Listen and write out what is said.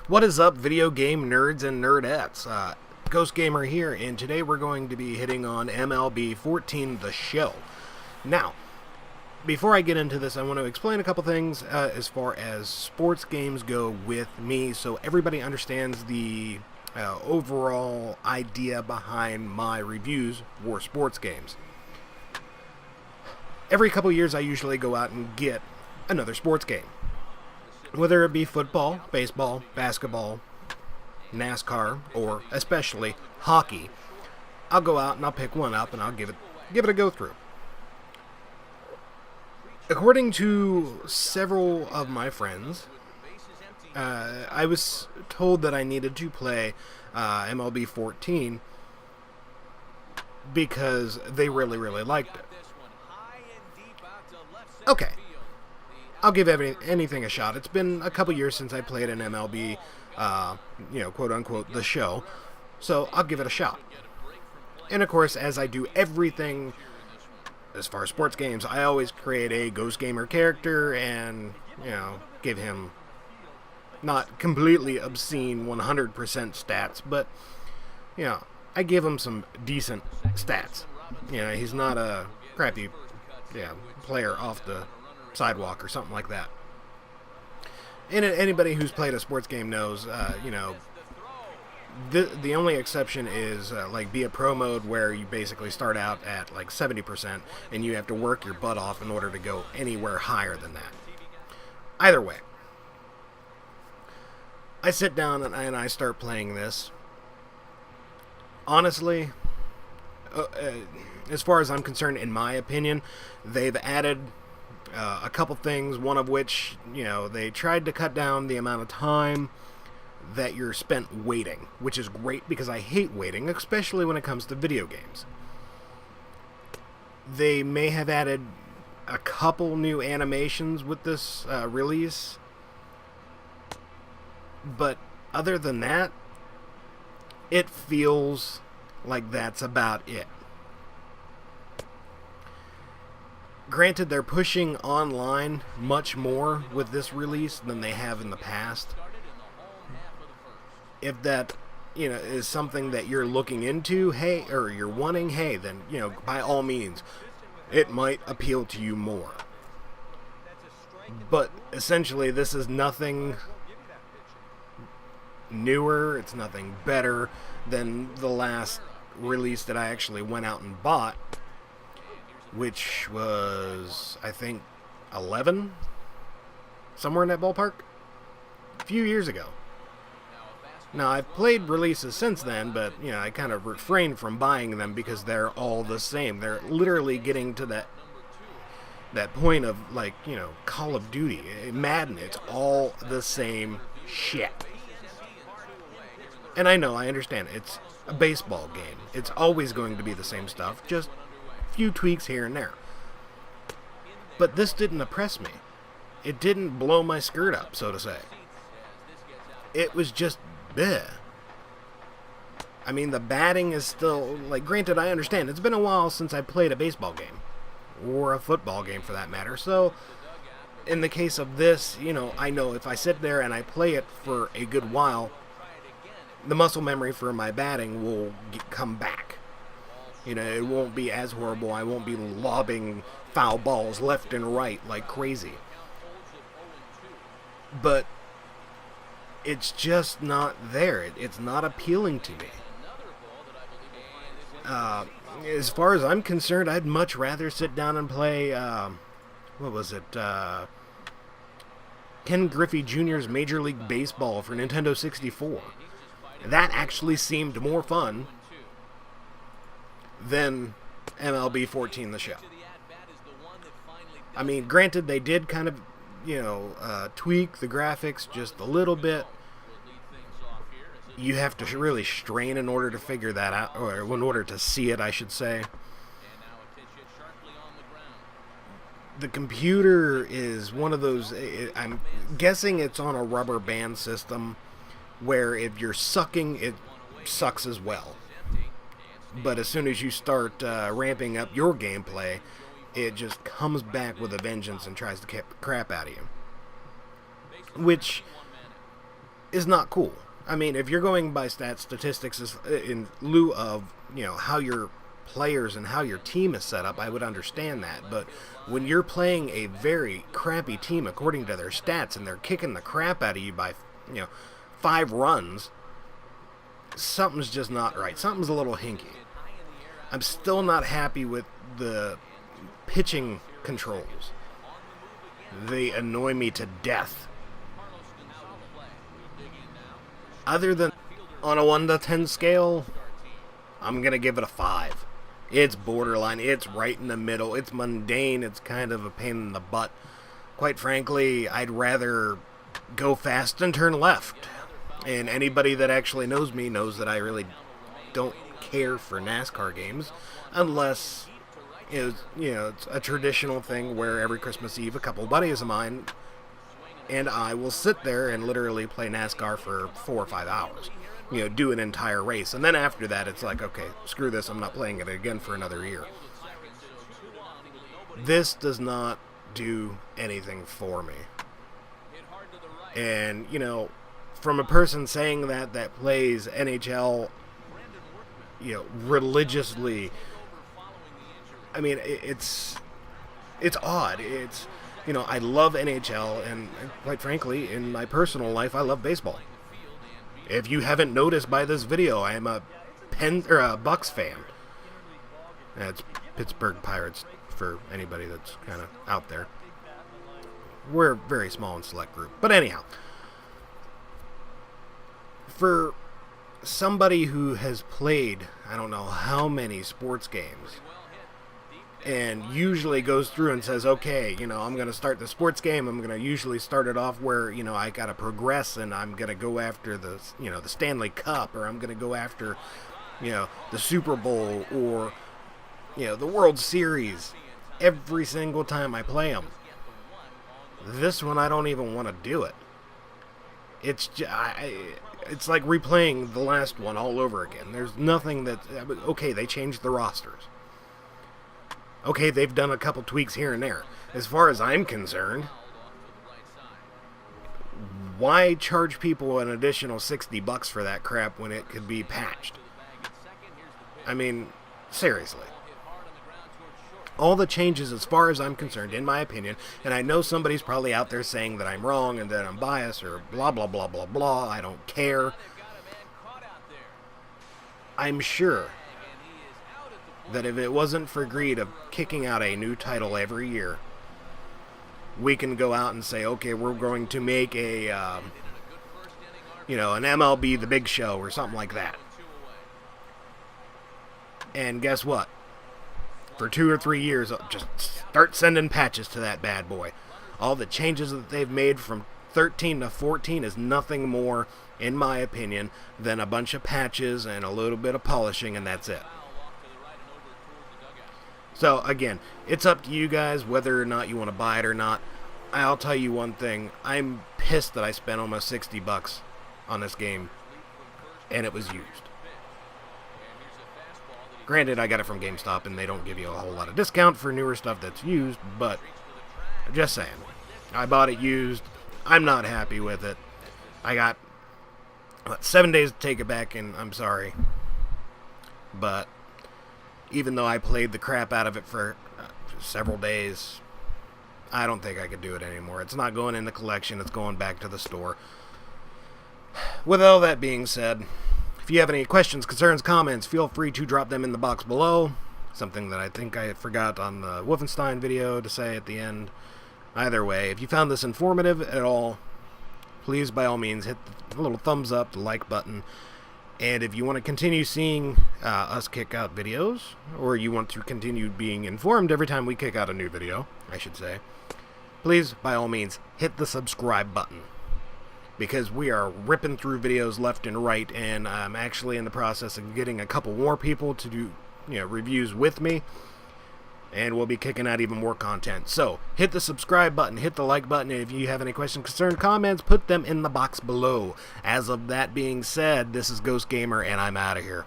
What is up, video game nerds and nerdettes? Ghost Gamer here, and today we're going to be hitting on MLB 14 The Show. Now, before I get into this, I want to explain a couple things as far as sports games go with me, so everybody understands the overall idea behind my reviews for sports games. Every couple years, I usually go out and get another sports game. Whether it be football, baseball, basketball, NASCAR, or especially hockey, I'll go out and I'll pick one up and I'll give it a go through. According to several of my friends, I was told that I needed to play MLB 14 because they really liked it. Okay. I'll give anything a shot. It's been a couple years since I played an MLB, quote-unquote, The Show, so I'll give it a shot. And, of course, as I do everything as far as sports games, I always create a Ghost Gamer character and, give him not completely obscene 100% stats, but, I give him some decent stats. He's not a crappy, player off the sidewalk or something like that. And anybody who's played a sports game knows, the only exception is be a pro mode where you basically start out at 70% and you have to work your butt off in order to go anywhere higher than that. Either way, I sit down and I start playing this. Honestly, as far as I'm concerned, in my opinion, they've added a couple things, one of which, they tried to cut down the amount of time that you're spent waiting, which is great because I hate waiting, especially when it comes to video games. They may have added a couple new animations with this release, but other than that, it feels like that's about it. Granted, they're pushing online much more with this release than they have in the past. If that, is something that you're looking into, or you're wanting, then, by all means, it might appeal to you more. But essentially, this is nothing newer, it's nothing better than the last release that I actually went out and bought, which was, I think, 11? Somewhere in that ballpark? A few years ago. Now, I've played releases since then, but, I kind of refrained from buying them because they're all the same. They're literally getting to that point of, Call of Duty, Madden. It's all the same shit. And I know, I understand, it's a baseball game. It's always going to be the same stuff, just few tweaks here and there. But this didn't impress me. It didn't blow my skirt up, so to say. It was just bleh. I mean, the batting is still, granted, I understand, it's been a while since I played a baseball game, or a football game for that matter, so in the case of this, I know if I sit there and I play it for a good while, the muscle memory for my batting will come back. It won't be as horrible. I won't be lobbing foul balls left and right like crazy. But it's just not there. It's not appealing to me. As far as I'm concerned, I'd much rather sit down and play, Ken Griffey Jr.'s Major League Baseball for Nintendo 64. That actually seemed more fun than MLB 14 The Show. I mean, granted, they did kind of, tweak the graphics just a little bit. You have to really strain in order to figure that out, or in order to see it, I should say. The computer is one of those, I'm guessing it's on a rubber band system, where if you're sucking, it sucks as well. But as soon as you start ramping up your gameplay, it just comes back with a vengeance and tries to kick the crap out of you. Which is not cool. I mean, if you're going by statistics in lieu of, how your players and how your team is set up, I would understand that. But when you're playing a very crappy team according to their stats and they're kicking the crap out of you by, 5 runs, something's just not right. Something's a little hinky. I'm still not happy with the pitching controls. They annoy me to death. Other than on a 1 to 10 scale, I'm going to give it a 5. It's borderline. It's right in the middle. It's mundane. It's kind of a pain in the butt. Quite frankly, I'd rather go fast and turn left. And anybody that actually knows me knows that I really don't care for NASCAR games unless it's a traditional thing where every Christmas Eve a couple of buddies of mine and I will sit there and literally play NASCAR for 4 or 5 hours. Do an entire race. And then after that, it's like, okay, screw this. I'm not playing it again for another year. This does not do anything for me. And, from a person saying that plays NHL, religiously, I mean, it's odd. It's, I love NHL, and quite frankly, in my personal life, I love baseball. If you haven't noticed by this video, I am a Bucks fan. That's Pittsburgh Pirates for anybody that's kind of out there. We're a very small and select group. But anyhow, for somebody who has played, I don't know how many sports games, and usually goes through and says, okay, I'm going to start the sports game. I'm going to usually start it off where, I got to progress and I'm going to go after the Stanley Cup, or I'm going to go after, the Super Bowl, or, the World Series every single time I play them. This one, I don't even want to do it. It's like replaying the last one all over again. There's nothing that, okay, they changed the rosters. Okay, they've done a couple tweaks here and there. As far as I'm concerned, why charge people an additional $60 for that crap when it could be patched? I mean, seriously. All the changes, as far as I'm concerned, in my opinion, and I know somebody's probably out there saying that I'm wrong and that I'm biased or blah, blah, blah, blah, blah, I don't care. I'm sure that if it wasn't for greed of kicking out a new title every year, we can go out and say, okay, we're going to make an MLB The Big Show or something like that. And guess what? For 2 or 3 years, just start sending patches to that bad boy. All the changes that they've made from 13 to 14 is nothing more, in my opinion, than a bunch of patches and a little bit of polishing, and that's it. So, again, it's up to you guys whether or not you want to buy it or not. I'll tell you one thing. I'm pissed that I spent almost $60 on this game, and it was used. Granted, I got it from GameStop, and they don't give you a whole lot of discount for newer stuff that's used, but just saying. I bought it used. I'm not happy with it. I got 7 days to take it back, and I'm sorry. But even though I played the crap out of it for several days, I don't think I could do it anymore. It's not going in the collection. It's going back to the store. With all that being said, if you have any questions, concerns, comments, feel free to drop them in the box below. Something that I think I forgot on the Wolfenstein video to say at the end. Either way, if you found this informative at all, please by all means hit the little thumbs up, the like button. And if you want to continue seeing us kick out videos, or you want to continue being informed every time we kick out a new video, I should say, please, by all means, hit the subscribe button. Because we are ripping through videos left and right, and I'm actually in the process of getting a couple more people to do reviews with me. And we'll be kicking out even more content. So, hit the subscribe button, hit the like button, and if you have any questions, concerns, comments, put them in the box below. As of that being said, this is Ghost Gamer, and I'm out of here.